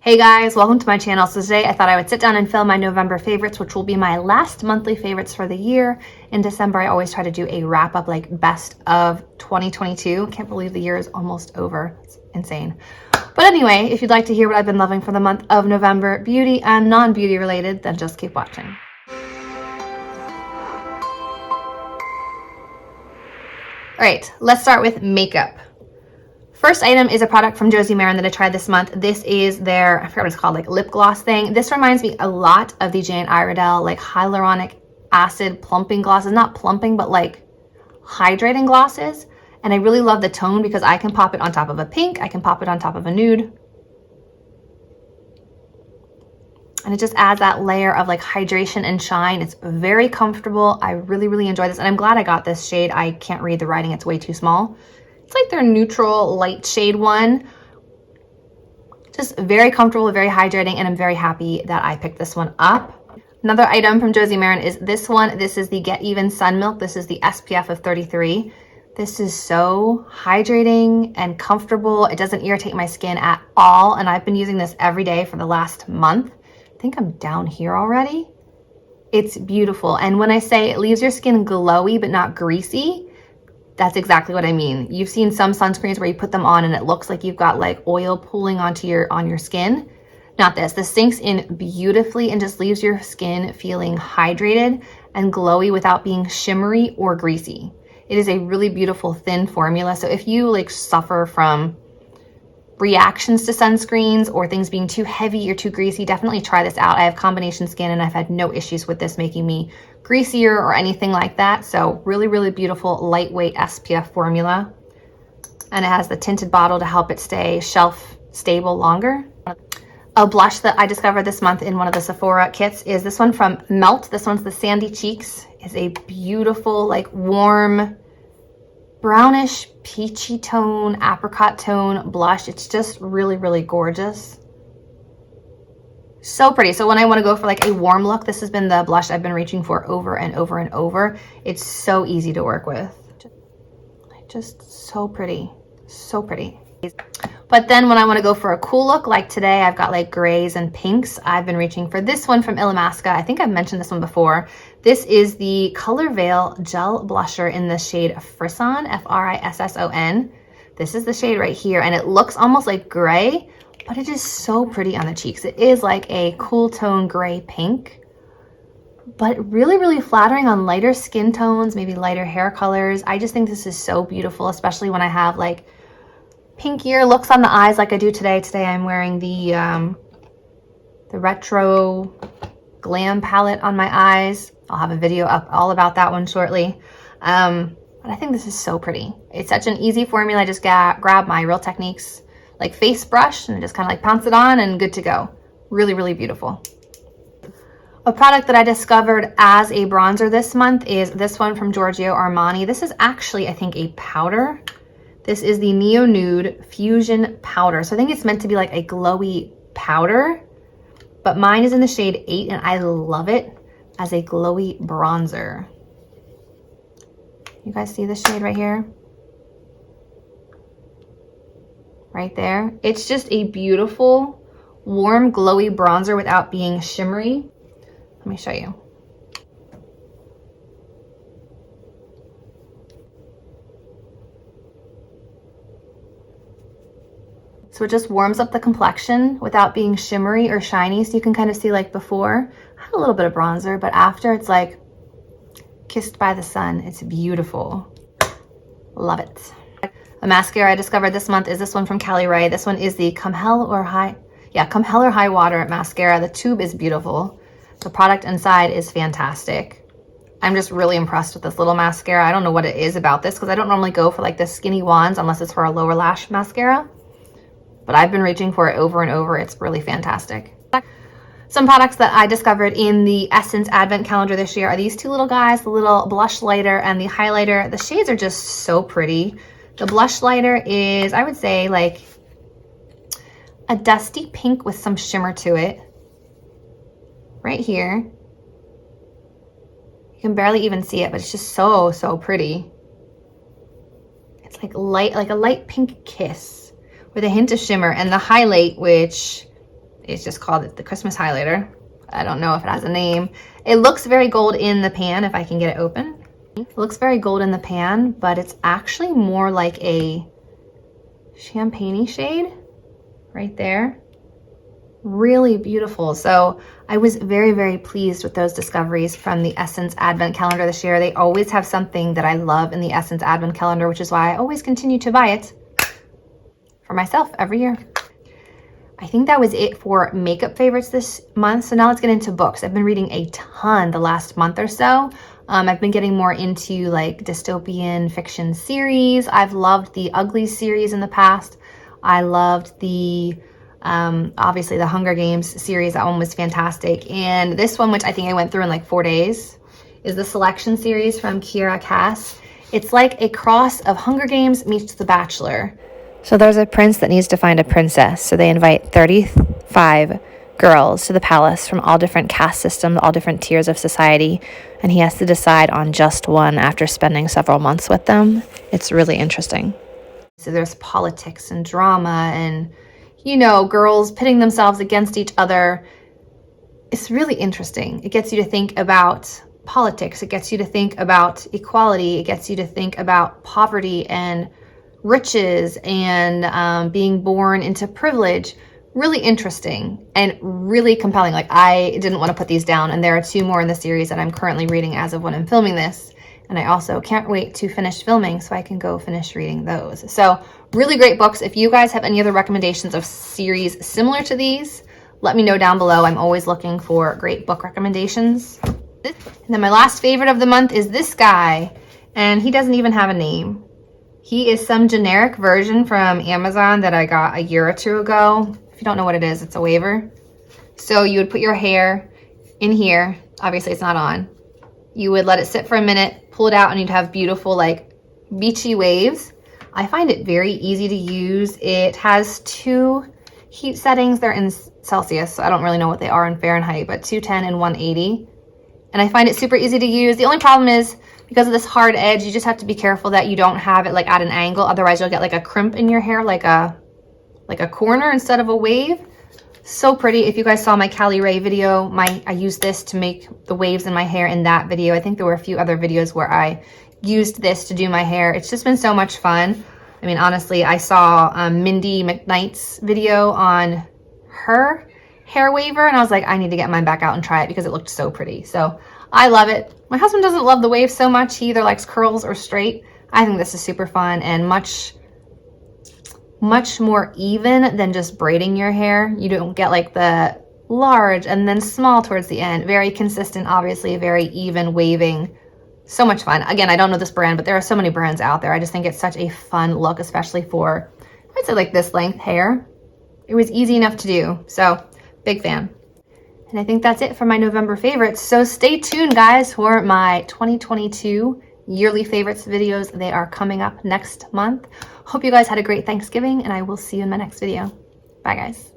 Hey guys, welcome to my channel. So today I thought I would sit down and film my November favorites, which will be my last monthly favorites for the year. In December, I always try to do a wrap up, like best of 2022. Can't believe the year is almost over. It's insane. But anyway, if you'd like to hear what I've been loving for the month of November, beauty and non-beauty related, then just keep watching. All right, let's start with makeup. First item is a product from Josie Maran that I tried this month. This is their, I forgot what it's called, like lip gloss thing. This reminds me a lot of the Jane Iredale like hyaluronic acid plumping glosses. Not plumping, but like hydrating glosses. And I really love the tone because I can pop it on top of a pink. I can pop it on top of a nude. And it just adds that layer of like hydration and shine. It's very comfortable. I really enjoy this. And I'm glad I got this shade. I can't read the writing. It's way too small. It's like their neutral light shade one. Just very comfortable, very hydrating, and I'm very happy that I picked this one up. Another item from Josie Maran is this one. This is the Get Even Sun Milk. This is the SPF of 33. This is so hydrating and comfortable. It doesn't irritate my skin at all, and I've been using this every day for the last month. I think I'm down here already. It's beautiful, and when I say it leaves your skin glowy but not greasy, that's exactly what I mean. You've seen some sunscreens where you put them on and it looks like you've got like oil pooling onto your skin. Not this. This sinks in beautifully and just leaves your skin feeling hydrated and glowy without being shimmery or greasy. It is a really beautiful thin formula. So if you like suffer from reactions to sunscreens or things being too heavy or too greasy, definitely try this out. I have combination skin and I've had no issues with this making me greasier or anything like that. So really beautiful lightweight SPF formula. And it has the tinted bottle to help it stay shelf stable longer. A blush that I discovered this month in one of the Sephora kits is this one from Melt. This one's the Sandy Cheeks. It's a beautiful like warm brownish peachy tone, apricot tone blush. It's just really gorgeous. So pretty. So when I want to go for like a warm look, this has been the blush I've been reaching for over and over. It's so easy to work with. Just so pretty. So pretty. But then when I want to go for a cool look, like today, I've got like grays and pinks. I've been reaching for this one from Illamasqua. I think I've mentioned this one before. This is the Color Veil Gel Blusher in the shade Frisson, F-R-I-S-S-O-N. This is the shade right here, and it looks almost like gray, but it is so pretty on the cheeks. It is like a cool tone gray pink, but really flattering on lighter skin tones, maybe lighter hair colors. I just think this is so beautiful, especially when I have like pinkier looks on the eyes like I do today. Today I'm wearing the retro glam palette on my eyes. I'll have a video up all about that one shortly. But I think this is so pretty. It's such an easy formula. I just grab my Real Techniques like face brush and just kind of like pounce it on and good to go. Really beautiful. A product that I discovered as a bronzer this month is this one from Giorgio Armani. This is actually, I think, a powder. This is the Neo Nude Fusion Powder. So I think it's meant to be like a glowy powder, but mine is in the shade 8 and I love it as a glowy bronzer. You guys see this shade right here? Right there. It's just a beautiful, warm, glowy bronzer without being shimmery. Let me show you. So it just warms up the complexion without being shimmery or shiny. So you can kind of see like before, I had a little bit of bronzer, but after it's like kissed by the sun. It's beautiful. Love it. A mascara I discovered this month is this one from Cali Ray. This one is the Come Hell or High Water mascara. The tube is beautiful. The product inside is fantastic. I'm just really impressed with this little mascara. I don't know what it is about this because I don't normally go for like the skinny wands unless it's for a lower lash mascara. But I've been reaching for it over and over. It's really fantastic. Some products that I discovered in the Essence Advent Calendar this year are these two little guys, the little blush lighter and the highlighter. The shades are just so pretty. The blush lighter is, I would say, like a dusty pink with some shimmer to it. Right here. You can barely even see it, but it's just so pretty. It's like a light pink kiss with a hint of shimmer, and the highlight, which It's just called the Christmas highlighter. I don't know if it has a name. It looks very gold in the pan if I can get it open. It looks very gold in the pan, but it's actually more like a champagne-y shade right there. Really beautiful. So I was very, very pleased with those discoveries from the Essence Advent Calendar this year. They always have something that I love in the Essence Advent Calendar, which is why I always continue to buy it for myself every year. I think that was it for makeup favorites this month. So now let's get into books. I've been reading a ton the last month or so. I've been getting more into like dystopian fiction series. I've loved the Ugly series in the past. I loved the, obviously the Hunger Games series. That one was fantastic. And this one, which I think I went through in like 4 days, is the Selection series from Kiera Cass. It's like a cross of Hunger Games meets The Bachelor. So there's a prince that needs to find a princess. So they invite 35 girls to the palace from all different caste systems, all different tiers of society. And he has to decide on just one after spending several months with them. It's really interesting. So there's politics and drama and, you know, girls pitting themselves against each other. It's really interesting. It gets you to think about politics. It gets you to think about equality. It gets you to think about poverty and riches and being born into privilege. Really interesting and really compelling. Like, I didn't want to put these down, and there are 2 more in the series that I'm currently reading as of when I'm filming this. And I also can't wait to finish filming so I can go finish reading those. So really great books. If you guys have any other recommendations of series similar to these, let me know down below. I'm always looking for great book recommendations. And then my last favorite of the month is this guy, and he doesn't even have a name. He is some generic version from Amazon that I got a year or 2 ago. If you don't know what it is, it's a waver. So you would put your hair in here. Obviously it's not on. You would let it sit for a minute, pull it out, and you'd have beautiful like beachy waves. I find it very easy to use. It has 2 heat settings. They're in Celsius, so I don't really know what they are in Fahrenheit, but 210 and 180. And I find it super easy to use. The only problem is, because of this hard edge, you just have to be careful that you don't have it like at an angle. Otherwise you'll get like a crimp in your hair, like a corner instead of a wave. So pretty. If you guys saw my Cali Ray video, I used this to make the waves in my hair in that video. I think there were a few other videos where I used this to do my hair. It's just been so much fun. I mean, honestly, I saw Mindy McKnight's video on her hair waver, and I was like, I need to get mine back out and try it because it looked so pretty. So I love it. My husband doesn't love the waves so much. He either likes curls or straight. I think this is super fun and much more even than just braiding your hair. You don't get like the large and then small towards the end. Very consistent, obviously, very even waving. So much fun. Again, I don't know this brand, but there are so many brands out there. I just think it's such a fun look, especially for, I'd say like this length hair. It was easy enough to do. So big fan. And I think that's it for my November favorites. So stay tuned, guys, for my 2022 yearly favorites videos. They are coming up next month. Hope you guys had a great Thanksgiving, and I will see you in my next video. Bye, guys.